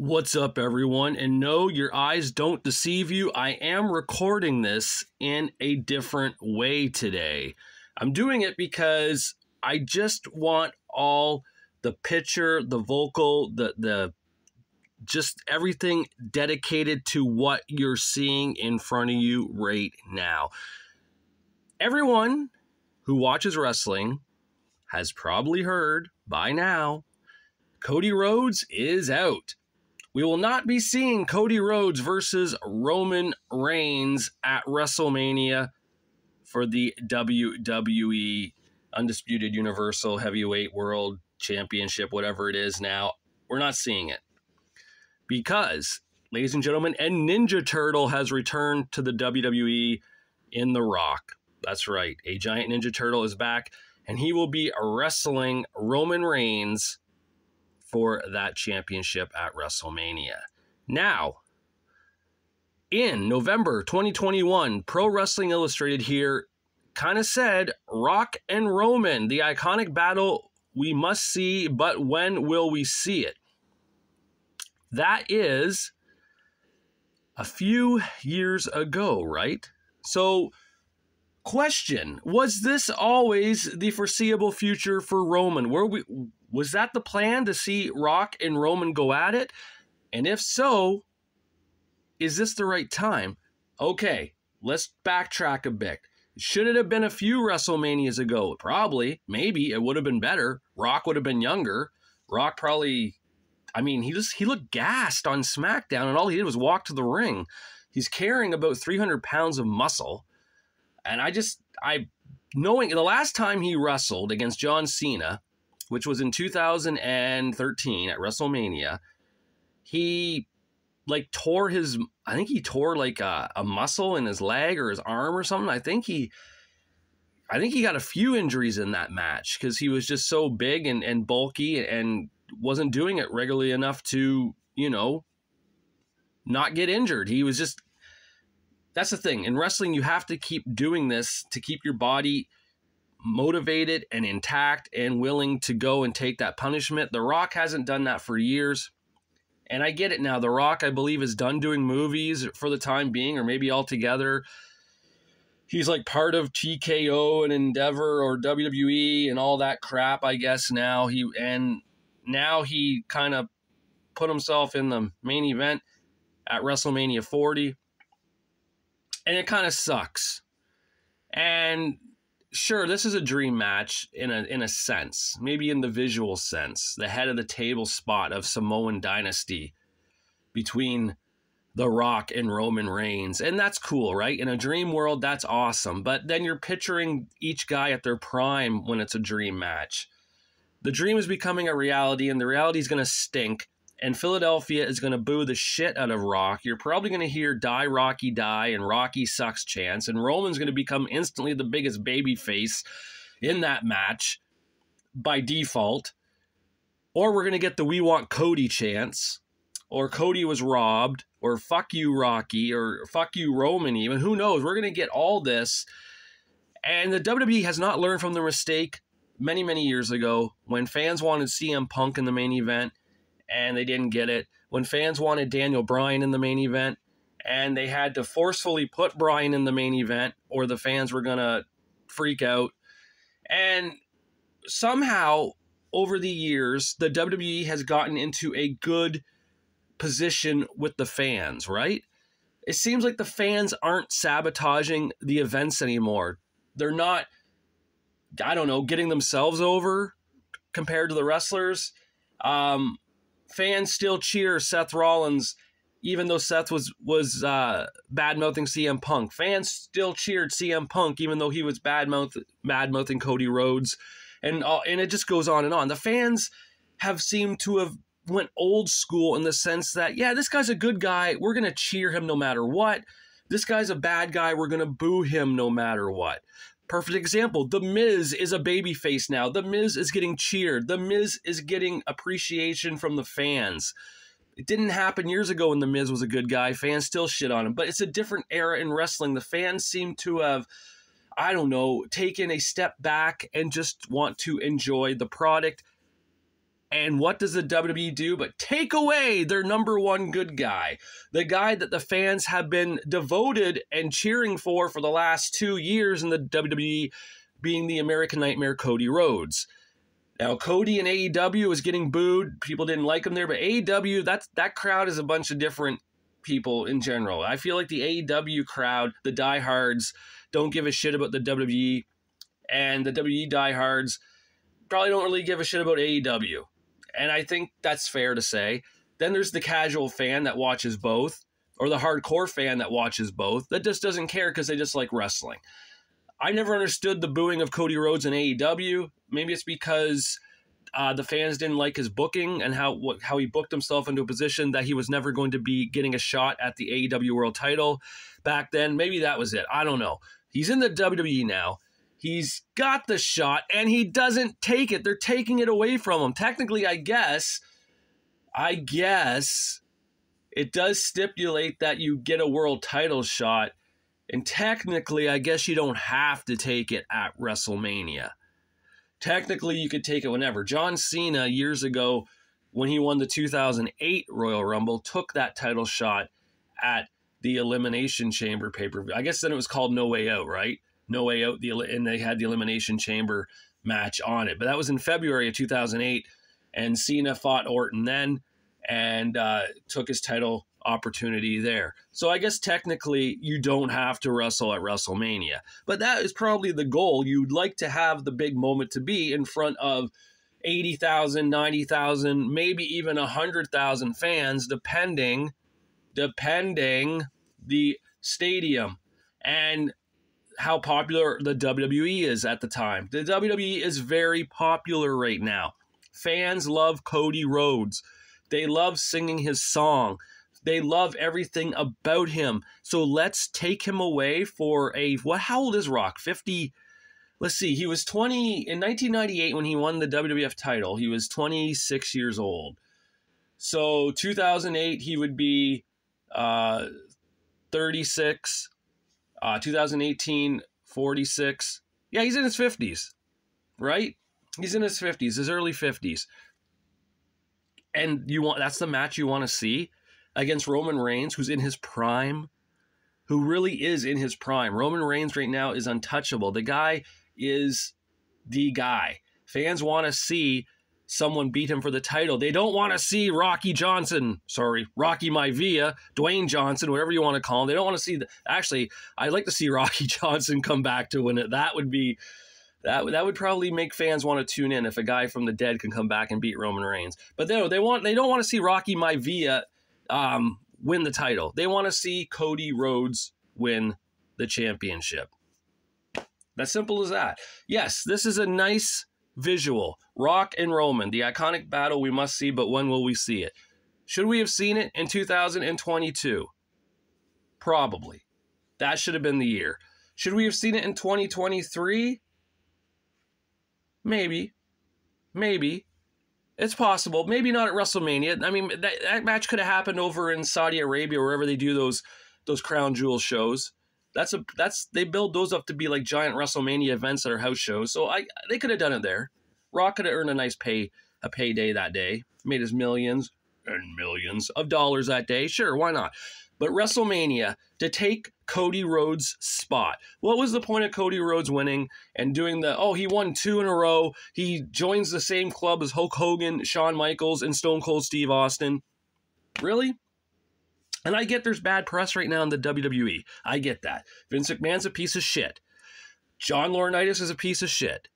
What's up, everyone? And no, your eyes don't deceive you. I am recording this in a different way today. I'm doing it because I just want all the picture, the vocal, the just everything dedicated to what you're seeing in front of you right now. Everyone who watches wrestling has probably heard by now, Cody Rhodes is out. We will not be seeing Cody Rhodes versus Roman Reigns at WrestleMania for the WWE Undisputed Universal Heavyweight World Championship, whatever it is now. We're not seeing it because, ladies and gentlemen, a Ninja Turtle has returned to the WWE in The Rock. That's right. A giant Ninja Turtle is back, and he will be wrestling Roman Reigns for that championship at WrestleMania. Now, in November 2021, Pro Wrestling Illustrated here kind of said, Rock and Roman, the iconic battle we must see, but when will we see it? That is a few years ago, right? So, question, was this always the foreseeable future for Roman? Was that the plan, to see Rock and Roman go at it? And if so, is this the right time? Okay, let's backtrack a bit. Should it have been a few WrestleManias ago? Probably, maybe, it would have been better. Rock would have been younger. Rock probably, he looked gassed on SmackDown, and all he did was walk to the ring. He's carrying about 300 pounds of muscle. And knowing the last time he wrestled against John Cena, which was in 2013 at WrestleMania, he tore a muscle in his leg or his arm or something. I think he got a few injuries in that match because he was just so big and bulky and wasn't doing it regularly enough to, not get injured. He was just, that's the thing. In wrestling, you have to keep doing this to keep your body motivated and intact and willing to go and take that punishment. The Rock hasn't done that for years. And I get it now. The Rock, I believe, is done doing movies for the time being, or maybe altogether. He's like part of TKO and Endeavor or WWE and all that crap, I guess now. He kind of put himself in the main event at WrestleMania 40. And it kind of sucks. And sure, this is a dream match in a sense, maybe in the visual sense, the head of the table spot of Samoan Dynasty between The Rock and Roman Reigns. And that's cool, right? In a dream world, that's awesome. But then you're picturing each guy at their prime when it's a dream match. The dream is becoming a reality, and the reality is going to stink. And Philadelphia is going to boo the shit out of Rock. You're probably going to hear Die Rocky Die and Rocky sucks chants. And Roman's going to become instantly the biggest baby face in that match by default. Or we're going to get the We Want Cody chants. Or Cody was robbed. Or fuck you Rocky. Or fuck you Roman even. Who knows? We're going to get all this. And the WWE has not learned from their mistake many, many years ago when fans wanted CM Punk in the main event and they didn't get it. When fans wanted Daniel Bryan in the main event, and they had to forcefully put Bryan in the main event, or the fans were going to freak out. And somehow, over the years, the WWE has gotten into a good position with the fans, right? It seems like the fans aren't sabotaging the events anymore. They're not, getting themselves over compared to the wrestlers. Fans still cheer Seth Rollins, even though Seth was bad-mouthing CM Punk. Fans still cheered CM Punk, even though he was bad-mouthing Cody Rhodes. And it just goes on and on. The fans have seemed to have went old school in the sense that, yeah, this guy's a good guy. We're going to cheer him no matter what. This guy's a bad guy. We're going to boo him no matter what. Perfect example, The Miz is a babyface now. The Miz is getting cheered. The Miz is getting appreciation from the fans. It didn't happen years ago when The Miz was a good guy. Fans still shit on him. But it's a different era in wrestling. The fans seem to have, taken a step back and just want to enjoy the product. And what does the WWE do but take away their number one good guy? The guy that the fans have been devoted and cheering for the last 2 years in the WWE, being the American Nightmare, Cody Rhodes. Now, Cody in AEW was getting booed. People didn't like him there, but AEW, that crowd is a bunch of different people in general. I feel like the AEW crowd, the diehards, don't give a shit about the WWE, and the WWE diehards probably don't really give a shit about AEW. And I think that's fair to say. Then there's the casual fan that watches both, or the hardcore fan that watches both, that just doesn't care because they just like wrestling. I never understood the booing of Cody Rhodes in AEW. Maybe it's because the fans didn't like his booking and how he booked himself into a position that he was never going to be getting a shot at the AEW World title back then. Maybe that was it. I don't know. He's in the WWE now. He's got the shot, and he doesn't take it. They're taking it away from him. Technically, I guess it does stipulate that you get a world title shot, and technically, I guess you don't have to take it at WrestleMania. Technically, you could take it whenever. John Cena, years ago, when he won the 2008 Royal Rumble, took that title shot at the Elimination Chamber pay-per-view. I guess then it was called No Way Out, right? No Way Out, and they had the Elimination Chamber match on it. But that was in February of 2008, and Cena fought Orton then and took his title opportunity there. So I guess technically you don't have to wrestle at WrestleMania. But that is probably the goal. You'd like to have the big moment to be in front of 80,000, 90,000, maybe even 100,000 fans, depending the stadium and how popular the WWE is at the time. The WWE is very popular right now. Fans love Cody Rhodes. They love singing his song. They love everything about him. So let's take him away for how old is Rock? 50? Let's see. He was 20 in 1998 when he won the WWF title. He was 26 years old. So 2008, he would be 36. 2018, 46. Yeah, he's in his 50s, right? He's in his 50s, his early 50s. And that's the match you want to see against Roman Reigns, who's in his prime, who really is in his prime. Roman Reigns right now is untouchable. The guy is the guy. Fans want to see someone beat him for the title. They don't want to see Rocky Maivia, Dwayne Johnson, whatever you want to call him. They don't want to see actually, I'd like to see Rocky Johnson come back to win it. That would probably make fans want to tune in if a guy from the dead can come back and beat Roman Reigns. But they don't want to see Rocky Maivia win the title. They want to see Cody Rhodes win the championship. That's simple as that. Yes, this is a nice visual. Rock and Roman, the iconic battle we must see, but when will we see it? Should we have seen it in 2022? Probably. That should have been the year. Should we have seen it in 2023? Maybe. It's possible. Maybe not at WrestleMania. I mean, that match could have happened over in Saudi Arabia, wherever they do those crown jewel shows. They build those up to be like giant WrestleMania events that are house shows. So they could have done it there. Rock could have earned a payday that day, made his millions and millions of dollars that day. Sure, why not? But WrestleMania, to take Cody Rhodes' spot. What was the point of Cody Rhodes winning and doing he won 2 in a row. He joins the same club as Hulk Hogan, Shawn Michaels, and Stone Cold Steve Austin. Really? And I get there's bad press right now in the WWE. I get that. Vince McMahon's a piece of shit. John Laurinaitis is a piece of shit.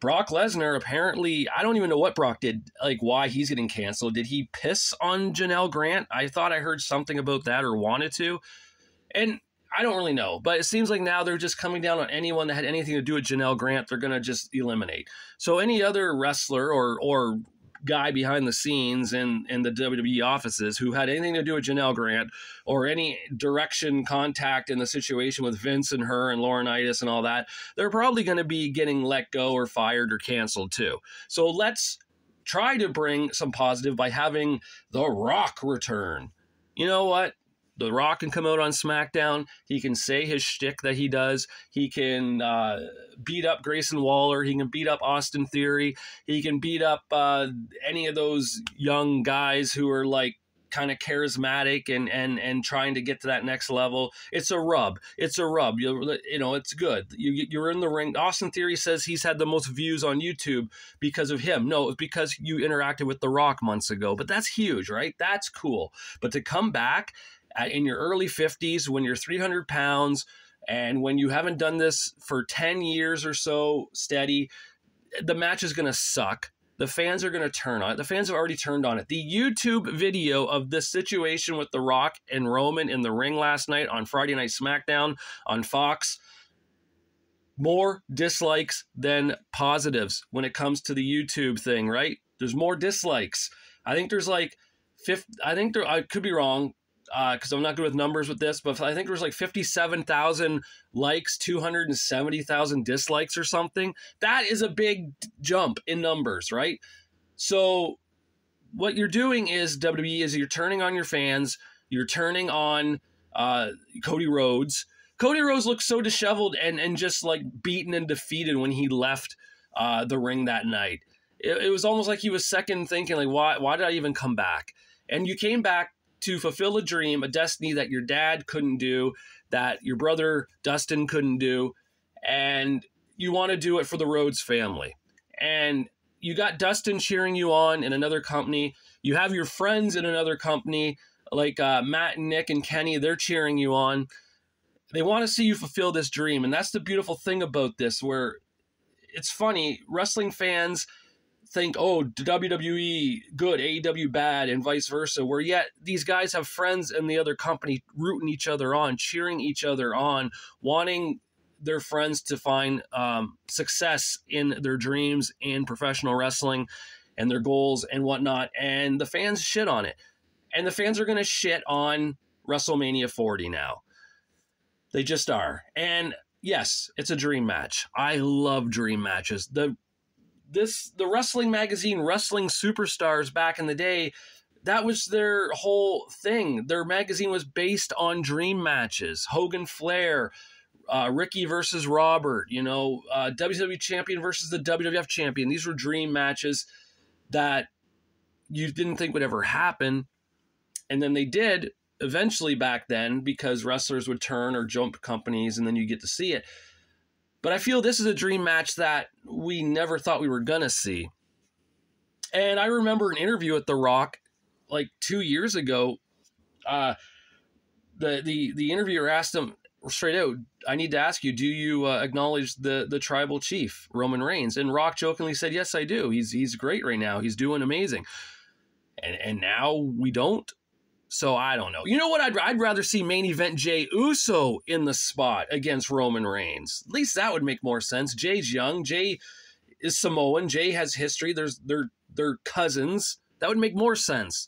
Brock Lesnar, apparently, I don't even know what Brock did, like why he's getting canceled. Did he piss on Janelle Grant? I thought I heard something about that or wanted to. And I don't really know, but it seems like now they're just coming down on anyone that had anything to do with Janelle Grant. They're going to just eliminate. So any other wrestler or guy behind the scenes in the WWE offices who had anything to do with Janelle Grant or any direction contact in the situation with Vince and her and Laurinaitis and all that, they're probably going to be getting let go or fired or canceled too. So let's try to bring some positive by having The Rock return. You know what? The Rock can come out on SmackDown. He can say his shtick that he does. He can beat up Grayson Waller. He can beat up Austin Theory. He can beat up any of those young guys who are like kind of charismatic and trying to get to that next level. It's a rub. It's a rub. You know, it's good. You're in the ring. Austin Theory says he's had the most views on YouTube because of him. No, it's because you interacted with The Rock months ago. But that's huge, right? That's cool. But to come back in your early 50s when you're 300 pounds and when you haven't done this for 10 years or so steady, the match is going to suck. The fans are going to turn on it. The fans have already turned on it. The YouTube video of this situation with The Rock and Roman in the ring last night on Friday Night SmackDown on Fox, more dislikes than positives when it comes to the YouTube thing, right? There's more dislikes. I think there's like, I could be wrong, because I'm not good with numbers with this, but I think there was like 57,000 likes, 270,000 dislikes or something. That is a big jump in numbers, right? So what you're doing is, WWE, is you're turning on your fans. You're turning on Cody Rhodes. Cody Rhodes looked so disheveled and just like beaten and defeated when he left the ring that night. It was almost like he was second thinking, like, why did I even come back? And you came back to fulfill a dream, a destiny that your dad couldn't do, that your brother Dustin couldn't do, and you want to do it for the Rhodes family. And you got Dustin cheering you on in another company. You have your friends in another company, like Matt and Nick and Kenny, they're cheering you on. They want to see you fulfill this dream, and that's the beautiful thing about this, where it's funny, wrestling fans think, oh, WWE good, AEW bad, and vice versa, where yet these guys have friends in the other company rooting each other on, cheering each other on, wanting their friends to find success in their dreams in professional wrestling and their goals and whatnot, and the fans shit on it. And the fans are going to shit on WrestleMania 40 now. They just are. And yes, it's a dream match. I love dream matches. The wrestling magazine, Wrestling Superstars, back in the day, that was their whole thing. Their magazine was based on dream matches. Hogan Flair, Ricky versus Robert, WWE champion versus the WWF champion. These were dream matches that you didn't think would ever happen. And then they did eventually back then, because wrestlers would turn or jump companies and then you get to see it. But I feel this is a dream match that we never thought we were going to see. And I remember an interview with The Rock like 2 years ago. The interviewer asked him straight out, I need to ask you, do you acknowledge the tribal chief, Roman Reigns? And Rock jokingly said, yes, I do. He's great right now. He's doing amazing. And now we don't. So I don't know. You know what? I'd rather see main event Jey Uso in the spot against Roman Reigns. At least that would make more sense. Jey's young. Jey is Samoan. Jey has history. They're cousins. That would make more sense.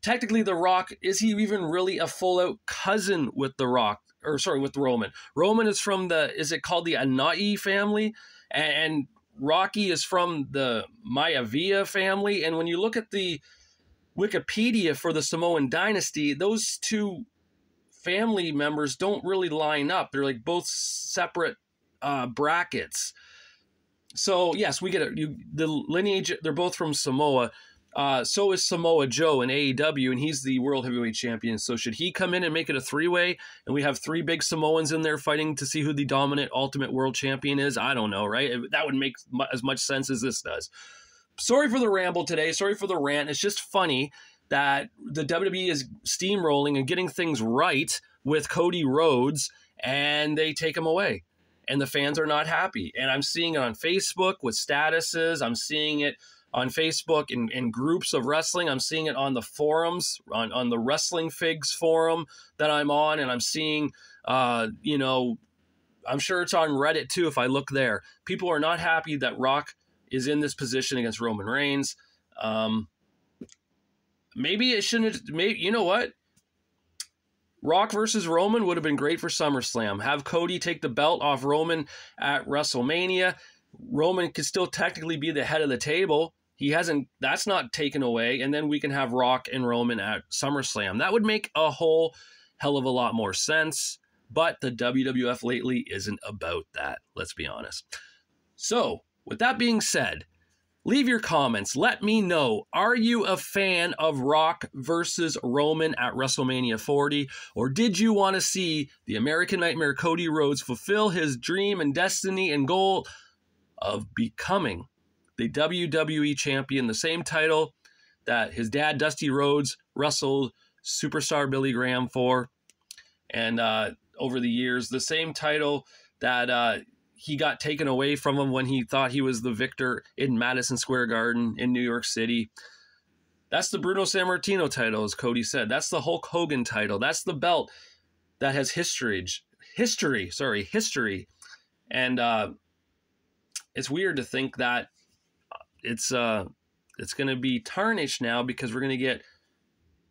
Technically, The Rock, is he even really a full-out cousin with The Rock? Or sorry, with Roman. Roman is from is it called the Anai family? And Rocky is from the Maivia family. And when you look at the Wikipedia for the Samoan dynasty, those two family members don't really line up. They're like both separate brackets. So yes, we get it. The lineage, they're both from Samoa. So is Samoa Joe in AEW, and he's the World Heavyweight Champion. So should he come in and make it a three-way, and we have three big Samoans in there fighting to see who the dominant Ultimate World Champion is? I don't know, right? That would make as much sense as this does. Sorry for the ramble today. Sorry for the rant. It's just funny that the WWE is steamrolling and getting things right with Cody Rhodes, and they take him away. And the fans are not happy. And I'm seeing it on Facebook with statuses. I'm seeing it on Facebook in groups of wrestling. I'm seeing it on the forums, on the Wrestling Figs forum that I'm on. And I'm seeing, I'm sure it's on Reddit too if I look there. People are not happy that Rock is in this position against Roman Reigns. Maybe it shouldn't. Maybe, you know what? Rock versus Roman would have been great for SummerSlam. Have Cody take the belt off Roman at WrestleMania. Roman could still technically be the head of the table. That's not taken away. And then we can have Rock and Roman at SummerSlam. That would make a whole hell of a lot more sense. But the WWF lately isn't about that, let's be honest. So, with that being said, leave your comments. Let me know, are you a fan of Rock versus Roman at WrestleMania 40? Or did you want to see the American Nightmare Cody Rhodes fulfill his dream and destiny and goal of becoming the WWE Champion, the same title that his dad Dusty Rhodes wrestled superstar Billy Graham for, and over the years, the same title that he got taken away from him when he thought he was the victor in Madison Square Garden in New York City. That's the Bruno Sammartino title, as Cody said. That's the Hulk Hogan title. That's the belt that has history. And it's weird to think that it's going to be tarnished now, because we're going to get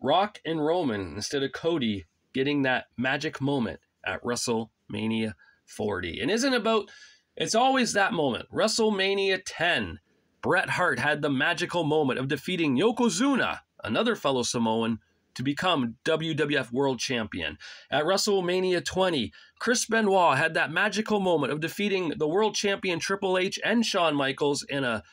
Rock and Roman instead of Cody getting that magic moment at WrestleMania 40. And it's always that moment. WrestleMania 10, Bret Hart had the magical moment of defeating Yokozuna, another fellow Samoan, to become WWF World Champion. At WrestleMania 20, Chris Benoit had that magical moment of defeating the World Champion Triple H and Shawn Michaels in a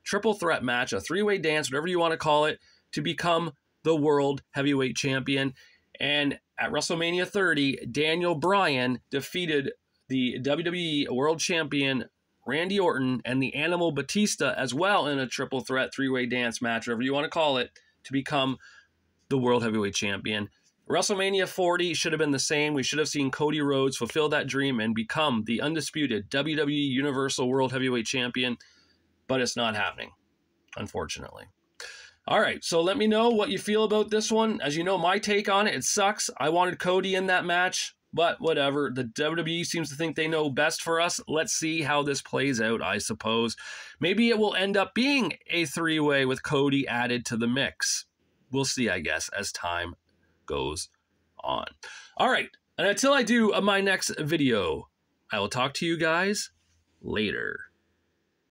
triple threat match, a three-way dance, whatever you want to call it, to become the World Heavyweight Champion. And at WrestleMania 30, Daniel Bryan defeated the WWE World Champion Randy Orton and the Animal Batista as well in a triple threat three-way dance match, whatever you want to call it, to become the World Heavyweight Champion. WrestleMania 40 should have been the same. We should have seen Cody Rhodes fulfill that dream and become the undisputed WWE Universal World Heavyweight Champion, but it's not happening, unfortunately. All right, so let me know what you feel about this one. As you know, my take on it, it sucks. I wanted Cody in that match, but whatever. The WWE seems to think they know best for us. Let's see how this plays out, I suppose. Maybe it will end up being a three-way with Cody added to the mix. We'll see, I guess, as time goes on. All right, and until I do my next video, I will talk to you guys later.